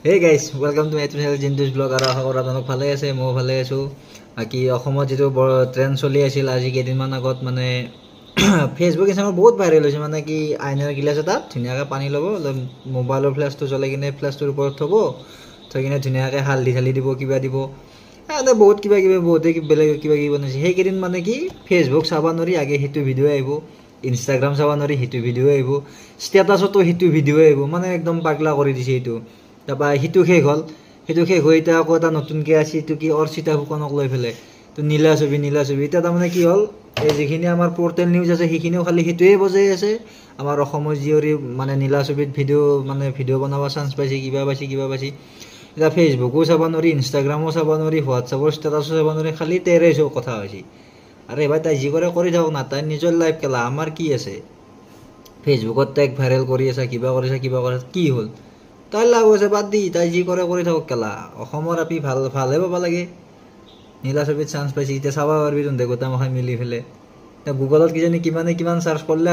Hey guys, welcome to my channel Jintu's Vlog. আৰু আশা কৰোঁ আপোনালোক ভালে আছে, মই ভালে আছোঁ। বাকী অসমত যেটো ট্ৰেন্ড চলি আছিল আজি কেইদিনমান আগত মানে ফেচবুক ইনষ্টাগ্ৰামত বহুত ভাইৰেল হৈছে মানে কি আইনাৰ গিলাছ এটাত ধুনীয়াকৈ পানী ল'ব, মোবাইলৰ ফ্লেছটো জ্বলাই কিনে ফ্লেছটোৰ ওপৰত থ'ব, থৈ কিনে ধুনীয়াকৈ হালধি ঢালি দিব, কিবা দিব। বহুত কিবা কিবি বহুতে বেলেগ কিবা কিবি বনাইছে। সেইকেইদিন মানে কি ফেচবুক চাব নোৱাৰি, আগে সেইটো ভিডিঅ' আহিব, ইনষ্টাগ্ৰাম চাব নোৱাৰি, সেইটো ভিডিঅ' আহিব, ষ্টেটাছতো সেইটো ভিডিঅ' আহিব, মানে একদম পাগলা কৰি দিছে এইটো। তাৰপৰা সিটো শেষ হ'ল, সেইটো শেষ হৈ এতিয়া আকৌ এটা নতুনকৈ আছে, এইটো কি অৰ্চিতা ফুকনক লৈ পেলাই তো নীলা ছবি এতিয়া তাৰমানে কি হ'ল, এই যিখিনি আমাৰ পৰ্টেল নিউজ আছে সেইখিনিও খালি সেইটোৱে বজাই আছে। আমাৰ অসমৰ জীয়ৰী মানে নীলা ছবিত ভিডিঅ' বনাব চান্স পাইছে, কিবা পাইছে। এতিয়া ফেচবুকো চাব নোৱাৰি, ইনষ্টাগ্ৰামো চাব নোৱাৰি, হোৱাটছআপৰ ষ্টেটাছো চাব নোৱাৰি, খালি তেৰে চব কথা হৈছে। আৰু এইবাৰ তাই যি কৰে কৰি থাকক না, তাই নিজৰ লাইফ খেলা, আমাৰ কি আছে। ফেচবুকত তাইক ভাইৰেল কৰি আছে, কিবা কৰিছে কি হ'ল, তাই লাভ হৈছে, বাদ দি তাই যি কৰে কৰি থাকক কেলা। অসমৰ আপি ভালহে পাব লাগে। নীলা ছবিত চান্স পাইছে, এতিয়া চাব পাৰিবি তহঁতে গোটামখাই মিলি পেলাই। গুগলত কিজানি কিমান চাৰ্চ কৰিলে